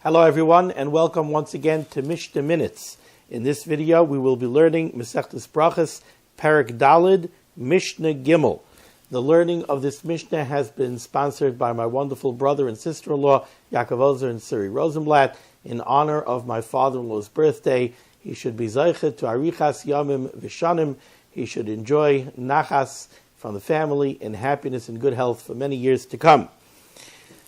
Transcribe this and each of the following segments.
Hello everyone, and welcome once again to Mishnah Minutes. In this video we will be learning Masechtas Berachos, Perek Daled, Mishnah Gimel. The learning of this Mishnah has been sponsored by my wonderful brother and sister-in-law, Yaakov Ozer and Siri Rosenblatt, in honor of my father-in-law's birthday. He should be Zeiche to Arichas Yamim Vishanim. He should enjoy Nachas from the family and happiness and good health for many years to come.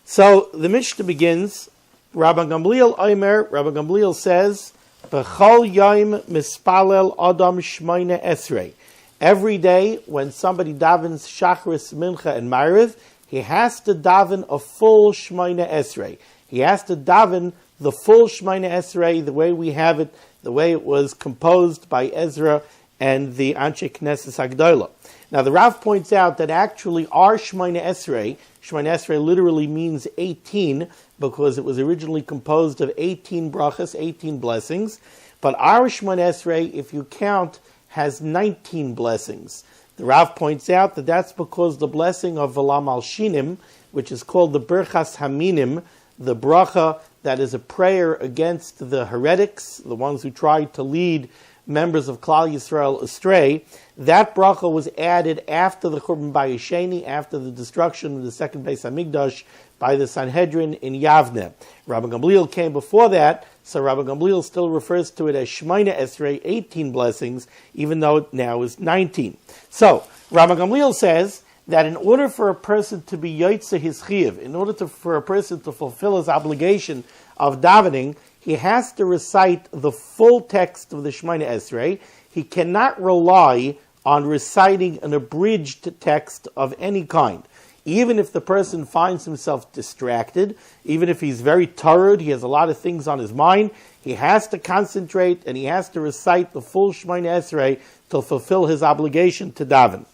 So the Mishnah begins. Rabbi Gamliel says, B'chol yom mispalel adam shmoine esrei. Every day when somebody davens Shachris, Mincha, and Ma'ariv, he has to daven a full shmoine esrei. He has to daven the full shmoine esrei, the way we have it, the way it was composed by Ezra and the Anshe Knesset Hagdolah. Now the Rav points out that actually our shmoine esrei literally means 18, because it was originally composed of 18 brachas, 18 blessings. But our Shemon Esrei, if you count, has 19 blessings. The Rav points out that that's because the blessing of V'lam al Shinim, which is called the Berachos Haminim, the bracha that is a prayer against the heretics, the ones who tried to lead members of Klal Yisrael astray, that bracha was added after the Churban Bayesheni, after the destruction of the second Beis Hamikdash by the Sanhedrin in Yavne. Rabbi Gamliel came before that, so Rabbi Gamliel still refers to it as Shmoine Esrei, 18 blessings, even though it now is 19. So, Rabbi Gamliel says that in order for a person to be Yotze his Chiyuv, in order for a person to fulfill his obligation of davening, he has to recite the full text of the Shmoine Esrei. He cannot rely on reciting an abridged text of any kind. Even if the person finds himself distracted, even if he's very tired, he has a lot of things on his mind, he has to concentrate and he has to recite the full Shmoine Esrei to fulfill his obligation to daven.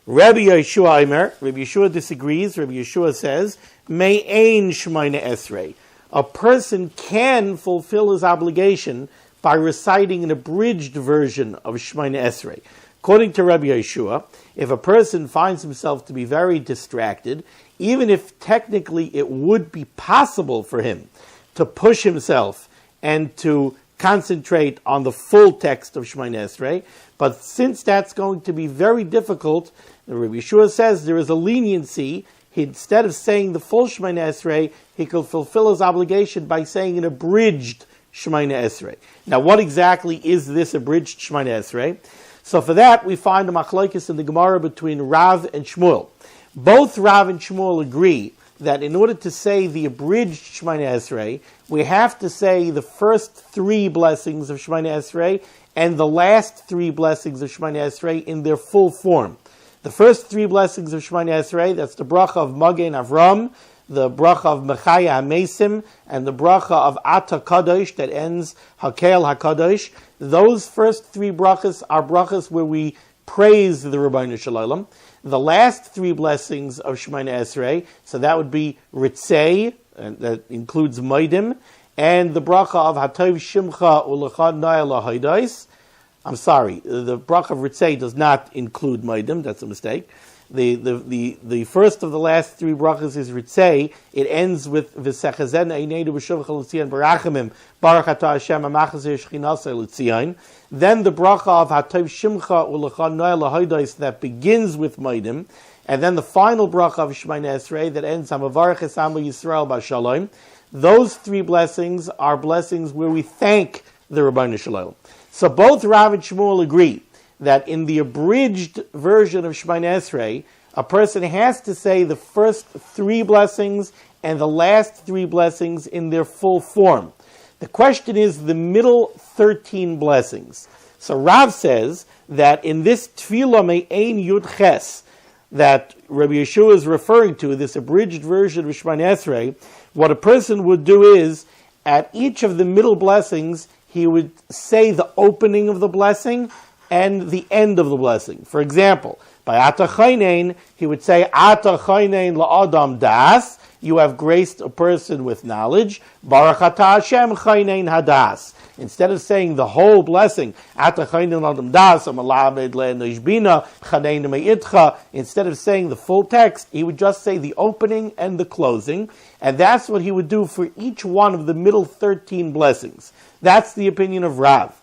Rabbi Yeshua disagrees. Rabbi Yeshua says, Me'ein Shmoine Esrei. A person can fulfill his obligation by reciting an abridged version of Shmoine Esrei. According to Rabbi Yeshua, if a person finds himself to be very distracted, even if technically it would be possible for him to push himself and to concentrate on the full text of Shmoine Esrei, but since that's going to be very difficult, Rabbi Yeshua says there is a leniency. Instead of saying the full Shmoine Esrei, he could fulfill his obligation by saying an abridged Shmoine Esrei. Now, what exactly is this abridged Shmoine Esrei? So for that, we find a machlokes in the Gemara between Rav and Shmuel. Both Rav and Shmuel agree that in order to say the abridged Shmoine Esrei, we have to say the first 3 blessings of Shmoine Esrei and the last 3 blessings of Shmoine Esrei in their full form. The first 3 blessings of Shmoine Esrei, that's the bracha of Magen Avram, the bracha of Mechaya HaMesim, and the bracha of Ata Kadosh that ends Hakel HaKadosh. Those first 3 brachas are brachas where we praise the Ribbono Shel Olam. The last 3 blessings of Shmoine Esrei, so that would be Ritzei, and that includes Moedim, and the bracha of Hatov Shimcha U'Lecha Noah L'Hodos. I'm sorry, the bracha of Ritzei does not include Moedim, that's a mistake. The first of the last 3 brachas is Ritzei. It ends with V'sechazen Eineinu B'Shuvcha L'Tzion Barachamim Baruch Atah Hashem HaMachazeh Shechinasei L'Tzion. Then the bracha of Hatov Shimcha U'Lecha Noah L'Hodos that begins with Moedim, and then the final bracha of Shmoine Esrei that ends Hamavarech Es Amo Yisrael B'Shalom. Those 3 blessings are blessings where we thank the Ribbono Shel Olam. So both Rav and Shmuel agree that in the abridged version of Shmoine Esrei, a person has to say the first 3 blessings and the last 3 blessings in their full form. The question is the middle 13 blessings. So Rav says that in this Tefillah Me'ein Yud Ches that Rabbi Yeshua is referring to, this abridged version of Shmoine Esrei, what a person would do is, at each of the middle blessings, he would say the opening of the blessing and the end of the blessing. For example, by Ata Chaynein, he would say, Ata Chaynein la'adam das, you have graced a person with knowledge. Baruch Atah Hashem Chaynein hadas. instead of saying the whole blessing, instead of saying the full text, he would just say the opening and the closing, and that's what he would do for each one of the middle 13 blessings. That's the opinion of Rav.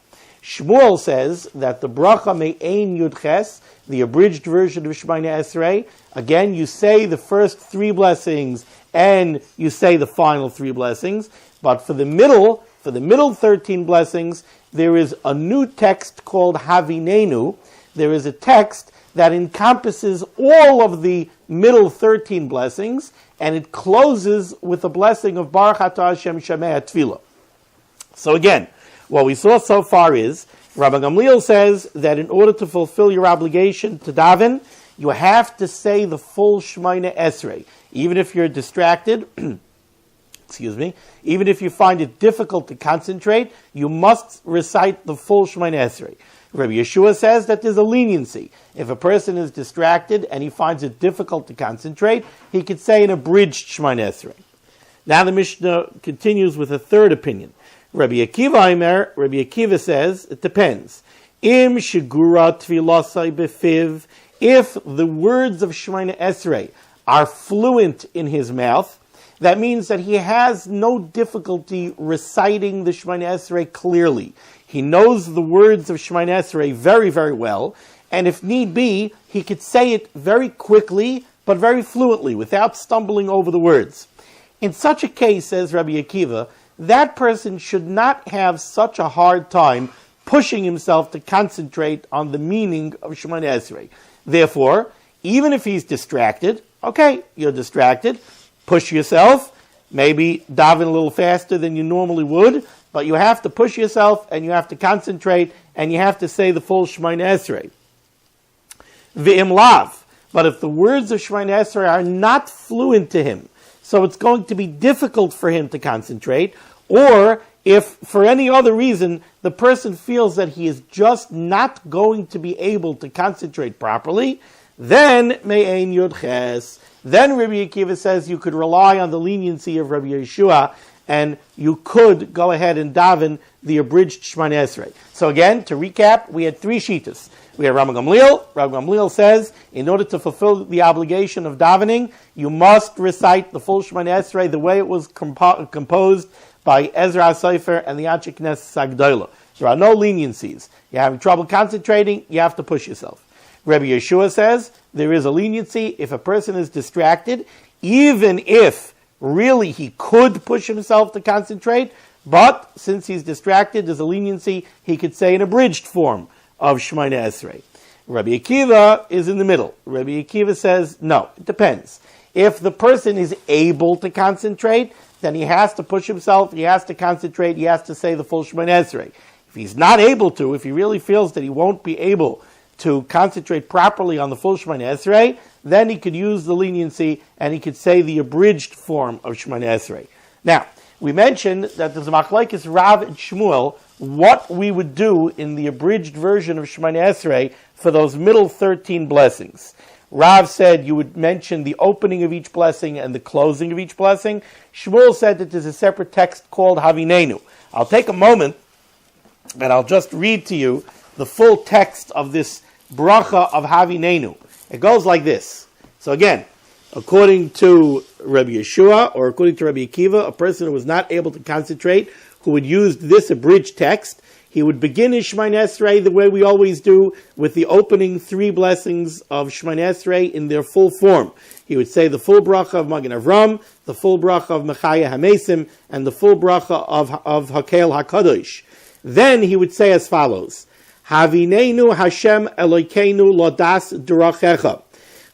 Shmuel says that the bracha me'ein yud ches, the abridged version of Shemoneh Esrei, again, you say the first 3 blessings and you say the final 3 blessings, but for the middle 13 blessings, there is a new text called Havinenu. There is a text that encompasses all of the middle 13 blessings, and it closes with a blessing of Baruch Atah Hashem Shemei Tefillah. So again, what we saw so far is, Rabbi Gamliel says that in order to fulfill your obligation to daven, you have to say the full Shemoneh Esrei. Even if you're distracted, even if you find it difficult to concentrate, you must recite the full Shemoneh Esrei. Rabbi Yeshua says that there's a leniency. If a person is distracted and he finds it difficult to concentrate, he could say an abridged Shemoneh Esrei. Now the Mishnah continues with a third opinion. Rabbi Akiva says, it depends. Im shigura tfilasai befiv, if the words of Shemoneh Esrei are fluent in his mouth, that means that he has no difficulty reciting the Shemoneh Esrei clearly. He knows the words of Shemoneh Esrei very, very well, and if need be, he could say it very quickly, but very fluently, without stumbling over the words. In such a case, says Rabbi Akiva, that person should not have such a hard time pushing himself to concentrate on the meaning of Shemoneh Esrei. Therefore, even if he's distracted, okay, you're distracted, push yourself, maybe daven a little faster than you normally would, but you have to push yourself and you have to concentrate and you have to say the full Shemoneh Esrei. V'im lav, but if the words of Shemoneh Esrei are not fluent to him, so it's going to be difficult for him to concentrate, or if for any other reason the person feels that he is just not going to be able to concentrate properly, then me'ein yud ches. Then Rabbi Akiva says you could rely on the leniency of Rabbi Yeshua and you could go ahead and daven the abridged Shemoneh Esrei. So again, to recap, we had 3 shitas. We had Rabbi Gamliel. Rabbi Gamliel says, in order to fulfill the obligation of davening, you must recite the full Shemoneh Esrei the way it was composed by Ezra HaSofer and the Anshe Knesset Agdola. There are no leniencies. You're having trouble concentrating, you have to push yourself. Rabbi Yeshua says there is a leniency if a person is distracted, even if really he could push himself to concentrate, but since he's distracted, there's a leniency, he could say an abridged form of Shemoneh Esrei. Rabbi Akiva is in the middle. Rabbi Akiva says, no, it depends. If the person is able to concentrate, then he has to push himself, he has to concentrate, he has to say the full Shemoneh Esrei. If he's not able to, if he really feels that he won't be able to concentrate properly on the full Shemoneh Esrei, then he could use the leniency and he could say the abridged form of Shemoneh Esrei. Now, we mentioned that there's a machlekes Rav and Shmuel, what we would do in the abridged version of Shemoneh Esrei for those middle 13 blessings. Rav said you would mention the opening of each blessing and the closing of each blessing. Shmuel said that there's a separate text called Havinenu. I'll take a moment and I'll just read to you the full text of this bracha of Havinenu. It goes like this. So again, according to Rabbi Yeshua or according to Rabbi Akiva, a person who was not able to concentrate, who would use this abridged text, he would begin his Shemoneh Esrei the way we always do, with the opening 3 blessings of Shemoneh Esrei in their full form. He would say the full bracha of Magen Avram, the full bracha of Mechaya HaMesim, and the full bracha of Hakel HaKadosh. Then he would say as follows: Havinenu Hashem Elokeinu Lodas Derachecha.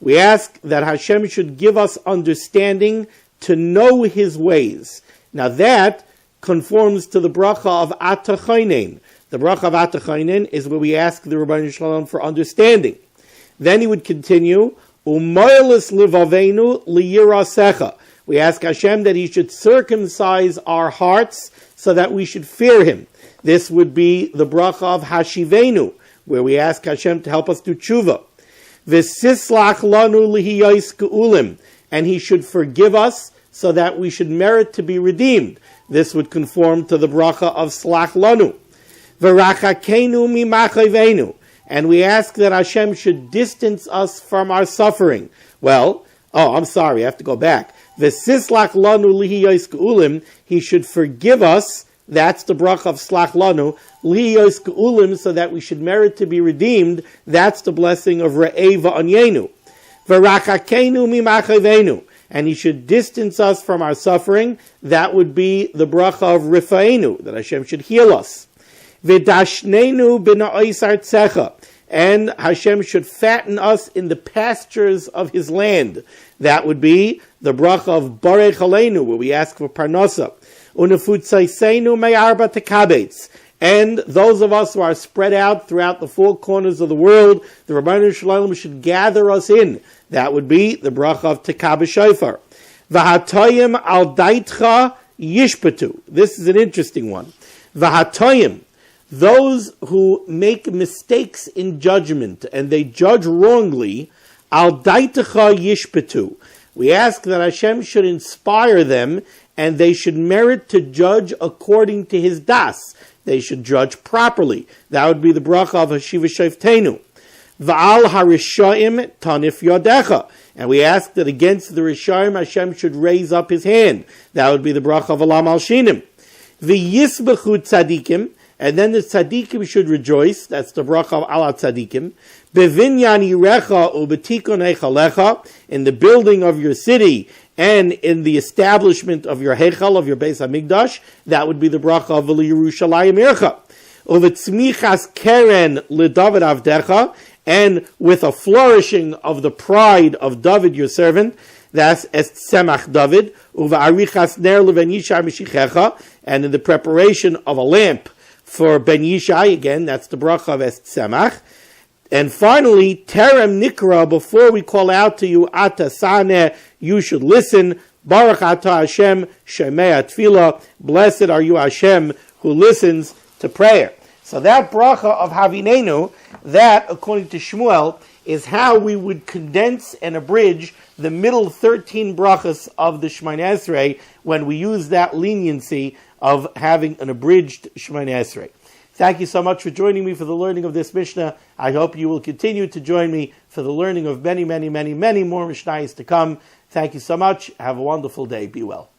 We ask that Hashem should give us understanding to know His ways. Now that conforms to the bracha of Atachainen. The bracha of Atachainen is where we ask the Rebbeinu Shalom for understanding. Then he would continue, Umoilis Livavenu Liyirasecha. We ask Hashem that He should circumcise our hearts so that we should fear Him. This would be the bracha of Hashivenu, where we ask Hashem to help us do tshuva. V'sislach lanu lihiyos ge'ulim, and He should forgive us so that we should merit to be redeemed. This would conform to the bracha of Slach lanu. V'rachakenu mimachayvenu. And we ask that Hashem should distance us from our suffering. Well, I'm sorry, I have to go back. V'sislach lanu lihiyos ge'ulim. He should forgive us. That's the bracha of slach lanu lihiyos ge'ulim, so that we should merit to be redeemed. That's the blessing of re'eh v'anyenu. V'rachakenu mimachayvenu. And he should distance us from our suffering. That would be the bracha of rifaenu, that Hashem should heal us. V'dashnenu b'na'os artzecha. And Hashem should fatten us in the pastures of His land. That would be the bracha of Barech Aleinu, where we ask for parnasa. Unefutzaisenu me'arba tekabetz. And those of us who are spread out throughout the four corners of the world, the Rabbanu Shalom should gather us in. That would be the bracha of tekab shofar. V'hatoyim al daitcha yishpatu. This is an interesting one. V'hatoyim. Those who make mistakes in judgment and they judge wrongly, al daitecha yishpetu. We ask that Hashem should inspire them and they should merit to judge according to His das. They should judge properly. That would be the bracha of Hashiva Shoftenu. Va'al harishaim tanif yodecha. And we ask that against the Rishaim Hashem should raise up His hand. That would be the bracha of Alam al Shinim. V'yisbechu tzadikim. And then the tzaddikim should rejoice. That's the bracha of ala tzaddikim. Bevinyan yirecha ubetikon heichalecha. In the building of your city and in the establishment of your heichal, of your Beis Hamikdash. That would be the bracha of Yerushalayim ircha. Uvetzmichas keren leDavid avdecha. And with a flourishing of the pride of David, your servant. That's est semach David. Uve'arichas ner leven yishai mishichecha. And in the preparation of a lamp for Ben Yishai, again, that's the bracha of Est Semach. And finally, Terem Nikra, before we call out to you, Ata Saneh, you should listen. Baruch Ata Hashem, Shemei Tfilah, blessed are you Hashem, who listens to prayer. So that bracha of Havinenu, that, according to Shmuel, is how we would condense and abridge the middle 13 brachas of the Shemoneh Esrei when we use that leniency of having an abridged Shemoneh Esrei. Thank you so much for joining me for the learning of this Mishnah. I hope you will continue to join me for the learning of many, many, many, many more Mishnayos to come. Thank you so much. Have a wonderful day. Be well.